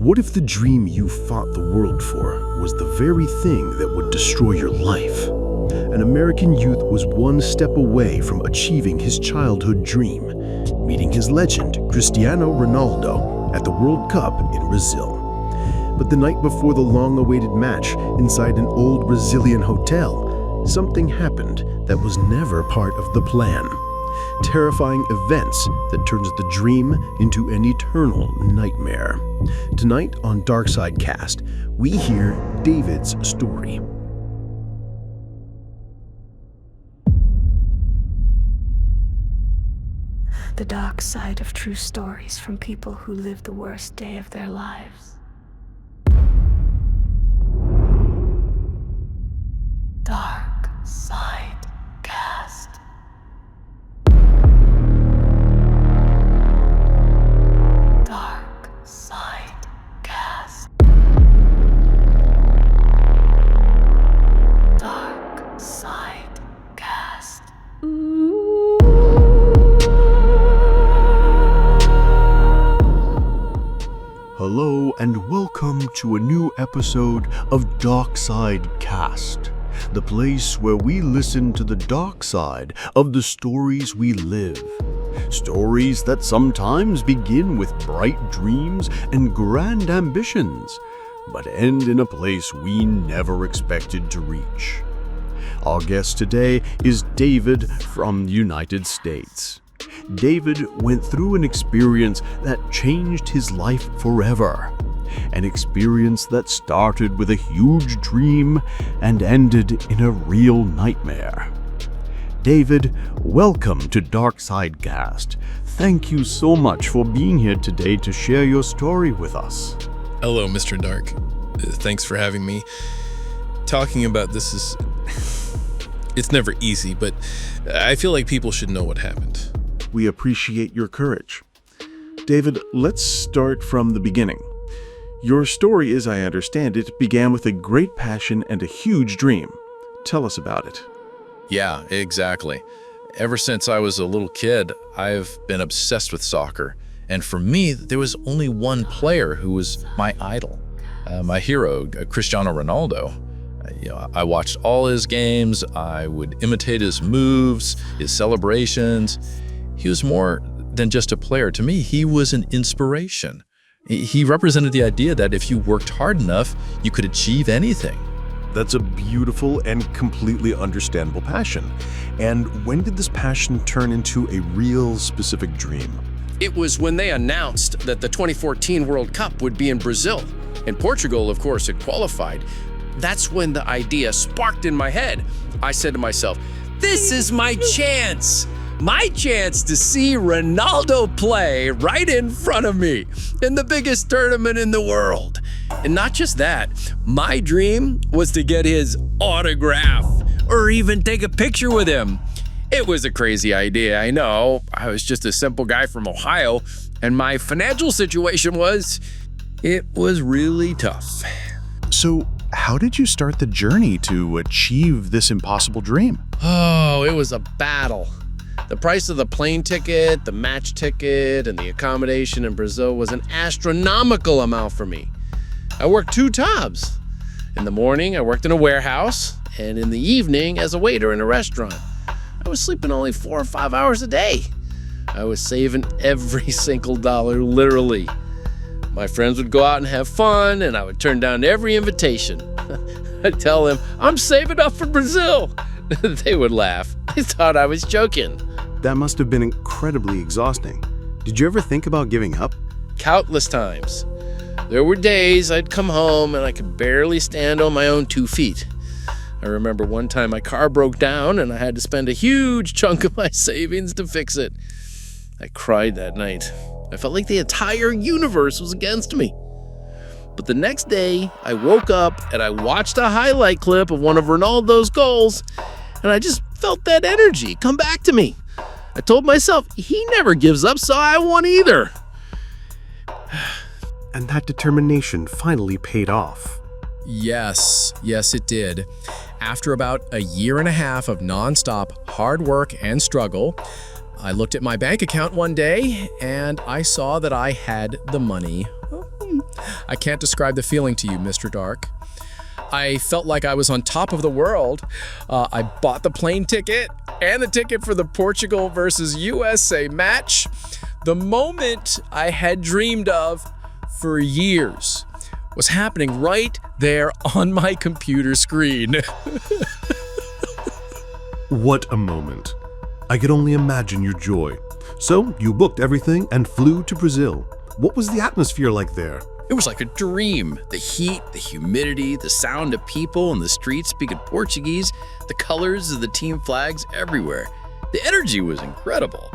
What if the dream you fought the world for was the very thing that would destroy your life? An American youth was one step away from achieving his childhood dream, meeting his legend, Cristiano Ronaldo, at the World Cup in Brazil. But the night before the long-awaited match, inside an old Brazilian hotel, something happened that was never part of the plan. Terrifying events that turns the dream into an eternal nightmare. Tonight on DarkSideCast, we hear David's story. The dark side of true stories from people who live the worst day of their lives. DarkSideCast. DarkSideCast. DarkSideCast. Hello and welcome to a new episode of DarkSideCast, the place where we listen to the dark side of the stories we live. Stories that sometimes begin with bright dreams and grand ambitions, but end in a place we never expected to reach. Our guest today is David from the United States. David went through an experience that changed his life forever. An experience that started with a huge dream and ended in a real nightmare. David, welcome to DarkSideCast. Thank you so much for being here today to share your story with us. Hello, Mr. Dark. Thanks for having me. Talking about this is... it's never easy, but I feel like people should know what happened. We appreciate your courage. David, let's start from the beginning. Your story, as I understand it, began with a great passion and a huge dream. Tell us about it. Yeah, exactly. Ever since I was a little kid, I've been obsessed with soccer. And for me, there was only one player who was my idol, my hero, Cristiano Ronaldo. I watched all his games. I would imitate his moves, his celebrations. He was more than just a player. To me, he was an inspiration. He represented the idea that if you worked hard enough, you could achieve anything. That's a beautiful and completely understandable passion. And when did this passion turn into a real specific dream? It was when they announced that the 2014 World Cup would be in Brazil. And Portugal, of course, had qualified. That's when the idea sparked in my head. I said to myself, this is my chance. My chance to see Ronaldo play right in front of me in the biggest tournament in the world. And not just that, my dream was to get his autograph or even take a picture with him. It was a crazy idea, I know. I was just a simple guy from Ohio, and my financial situation was really tough. So, how did you start the journey to achieve this impossible dream? Oh, it was a battle. The price of the plane ticket, the match ticket, and the accommodation in Brazil was an astronomical amount for me. I worked 2 jobs. In the morning, I worked in a warehouse, and in the evening, as a waiter in a restaurant. I was sleeping only 4 or 5 hours a day. I was saving every single dollar, literally. My friends would go out and have fun, and I would turn down every invitation. I'd tell them, I'm saving up for Brazil. They would laugh. They thought I was joking. That must have been incredibly exhausting. Did you ever think about giving up? Countless times. There were days I'd come home and I could barely stand on my own 2 feet. I remember one time my car broke down and I had to spend a huge chunk of my savings to fix it. I cried that night. I felt like the entire universe was against me. But the next day, I woke up and I watched a highlight clip of one of Ronaldo's goals, and I just felt that energy come back to me. I told myself, he never gives up, so I won't either. And that determination finally paid off. Yes, it did. After about a year and a half of nonstop hard work and struggle, I looked at my bank account one day and I saw that I had the money. I can't describe the feeling to you, Mr. Dark. I felt like I was on top of the world. I bought the plane ticket and the ticket for the Portugal versus USA match. The moment I had dreamed of for years was happening right there on my computer screen. What a moment. I could only imagine your joy. So, you booked everything and flew to Brazil. What was the atmosphere like there? It was like a dream. The heat, the humidity, the sound of people in the streets speaking Portuguese, the colors of the team flags everywhere. The energy was incredible.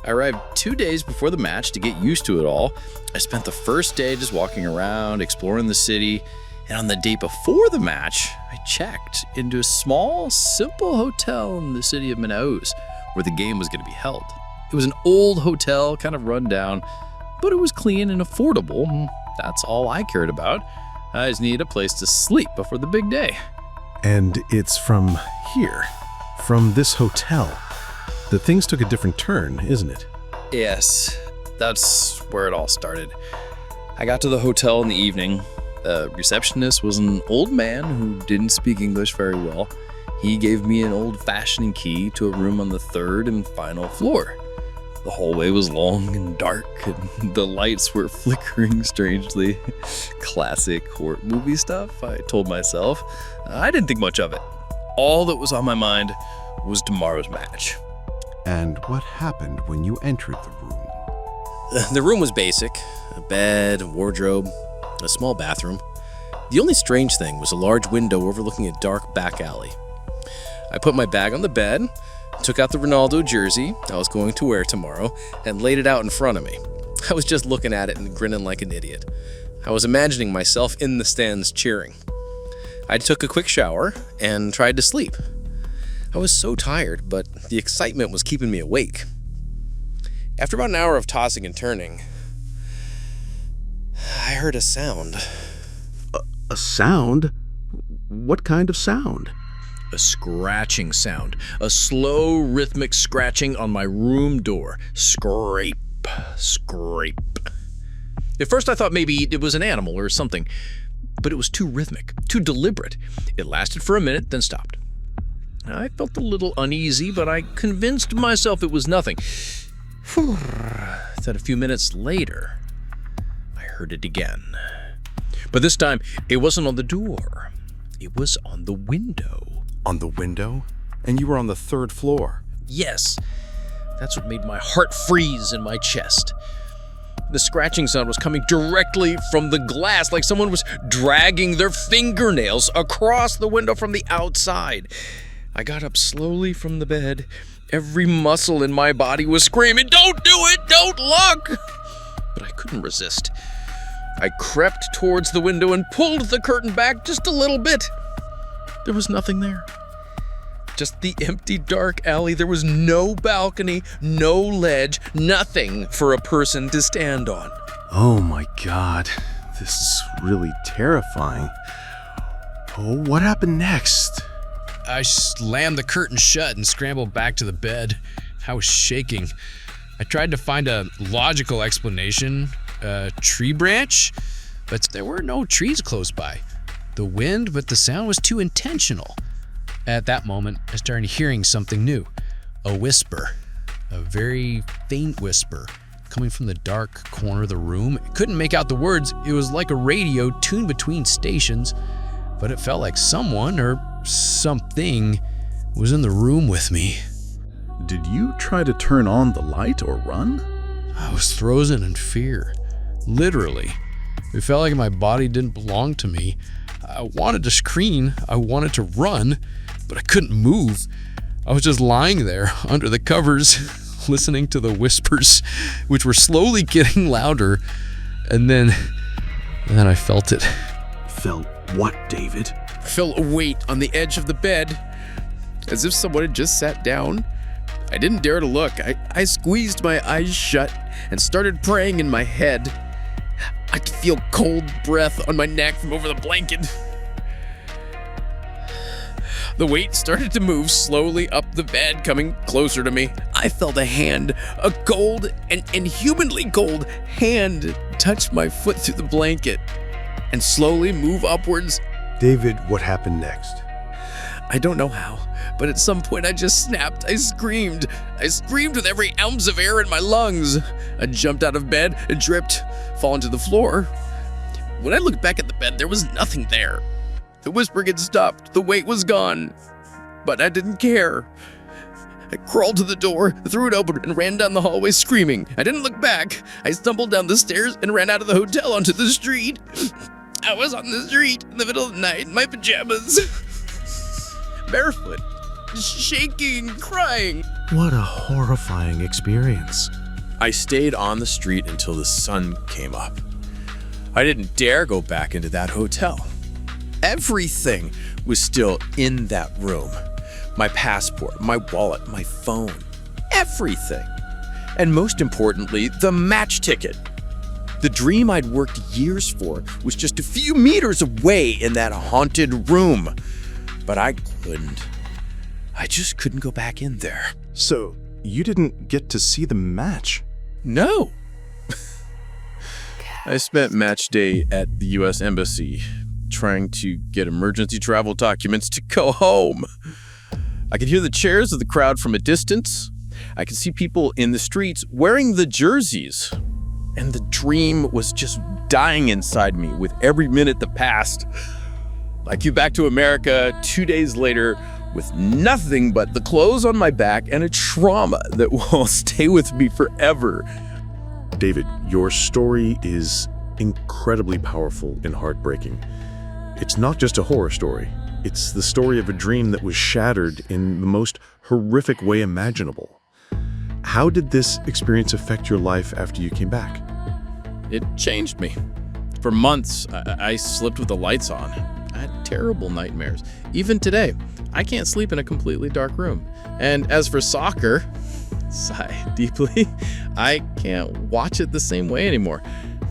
I arrived 2 days before the match to get used to it all. I spent the first day just walking around, exploring the city, and on the day before the match, I checked into a small, simple hotel in the city of Manaus where the game was going to be held. It was an old hotel, kind of run down, but it was clean and affordable. That's all I cared about. I just needed a place to sleep before the big day. And it's from here, from this hotel, that things took a different turn, isn't it? Yes, that's where it all started. I got to the hotel in the evening. The receptionist was an old man who didn't speak English very well. He gave me an old-fashioned key to a room on the third and final floor. The hallway was long and dark, and the lights were flickering strangely. Classic horror movie stuff, I told myself. I didn't think much of it. All that was on my mind was tomorrow's match. And what happened when you entered the room? The room was basic. A bed, a wardrobe, a small bathroom. The only strange thing was a large window overlooking a dark back alley. I put my bag on the bed, took out the Ronaldo jersey I was going to wear tomorrow, and laid it out in front of me. I was just looking at it and grinning like an idiot. I was imagining myself in the stands cheering. I took a quick shower and tried to sleep. I was so tired, but the excitement was keeping me awake. After about an hour of tossing and turning, I heard a sound. A sound? What kind of sound? A scratching sound, a slow rhythmic scratching on my room door. Scrape, scrape. At first I thought maybe it was an animal or something, but it was too rhythmic, too deliberate. It lasted for a minute, then stopped. I felt a little uneasy, but I convinced myself it was nothing. Then a few minutes later, I heard it again. But this time, it wasn't on the door. It was on the window. On the window? And you were on the third floor. Yes, that's what made my heart freeze in my chest. The scratching sound was coming directly from the glass, like someone was dragging their fingernails across the window from the outside. I got up slowly from the bed. Every muscle in my body was screaming, "Don't do it! Don't look!" But I couldn't resist. I crept towards the window and pulled the curtain back just a little bit. There was nothing there. Just the empty, dark alley. There was no balcony, no ledge, nothing for a person to stand on. Oh my God, this is really terrifying. Oh, what happened next? I slammed the curtain shut and scrambled back to the bed. I was shaking. I tried to find a logical explanation, a tree branch, but there were no trees close by. The wind, but the sound was too intentional. At that moment, I started hearing something new. A whisper, a very faint whisper, coming from the dark corner of the room. I couldn't make out the words. It was like a radio tuned between stations, but it felt like someone or something was in the room with me. Did you try to turn on the light or run? I was frozen in fear. Literally. It felt like my body didn't belong to me. I wanted to scream, I wanted to run, but I couldn't move. I was just lying there under the covers, listening to the whispers, which were slowly getting louder. And then I felt it. Felt what, David? I felt a weight on the edge of the bed, as if someone had just sat down. I didn't dare to look. I squeezed my eyes shut and started praying in my head. I could feel cold breath on my neck from over the blanket. The weight started to move slowly up the bed, coming closer to me. I felt a hand, a cold and inhumanly cold hand touch my foot through the blanket. and slowly move upwards. David, what happened next? I don't know how, but at some point I just snapped. I screamed. I screamed with every ounce of air in my lungs. I jumped out of bed and tripped, falling to the floor. When I looked back at the bed, there was nothing there. The whispering had stopped. The weight was gone. But I didn't care. I crawled to the door, threw it open, and ran down the hallway screaming. I didn't look back. I stumbled down the stairs and ran out of the hotel onto the street. I was on the street in the middle of the night in my pajamas. Barefoot, shaking, crying. What a horrifying experience. I stayed on the street until the sun came up. I didn't dare go back into that hotel. Everything was still in that room. My passport, my wallet, my phone, everything. And most importantly, the match ticket. The dream I'd worked years for was just a few meters away in that haunted room. But I couldn't. I just couldn't go back in there. So, you didn't get to see the match? No. I spent match day at the U.S. Embassy trying to get emergency travel documents to go home. I could hear the cheers of the crowd from a distance. I could see people in the streets wearing the jerseys. And the dream was just dying inside me with every minute that passed. I came back to America 2 days later with nothing but the clothes on my back and a trauma that will stay with me forever. David, your story is incredibly powerful and heartbreaking. It's not just a horror story. It's the story of a dream that was shattered in the most horrific way imaginable. How did this experience affect your life after you came back? It changed me. For months, I slept with the lights on. I had terrible nightmares. Even today, I can't sleep in a completely dark room. And as for soccer, sigh deeply, I can't watch it the same way anymore.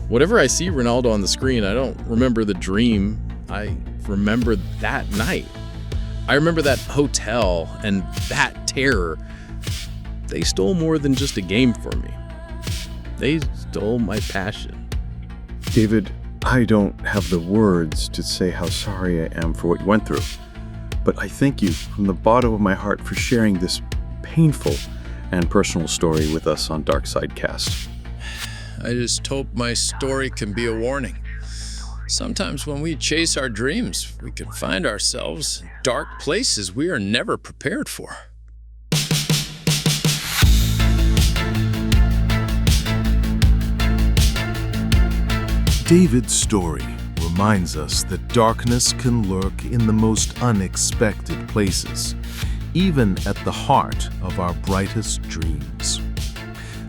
Whenever I see Ronaldo on the screen, I don't remember the dream. I remember that night. I remember that hotel and that terror. They stole more than just a game for me. They stole my passion. David, I don't have the words to say how sorry I am for what you went through. But I thank you from the bottom of my heart for sharing this painful and personal story with us on DarkSideCast. I just hope my story can be a warning. Sometimes when we chase our dreams, we can find ourselves in dark places we are never prepared for. David's story reminds us that darkness can lurk in the most unexpected places, even at the heart of our brightest dreams.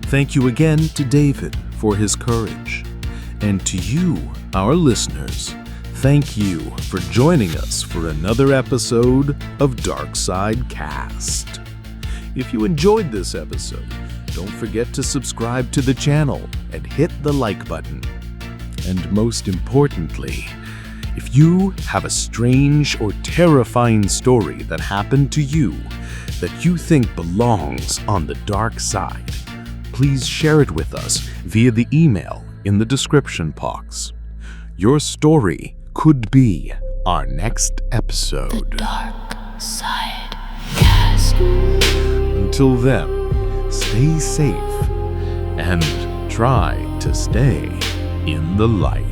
Thank you again to David for his courage. And to you, our listeners, thank you for joining us for another episode of DarkSideCast. If you enjoyed this episode, don't forget to subscribe to the channel and hit the like button. And most importantly, if you have a strange or terrifying story that happened to you that you think belongs on the dark side, please share it with us via the email in the description box. Your story could be our next episode. Dark Side Cast. Until then, stay safe and try to stay in the light.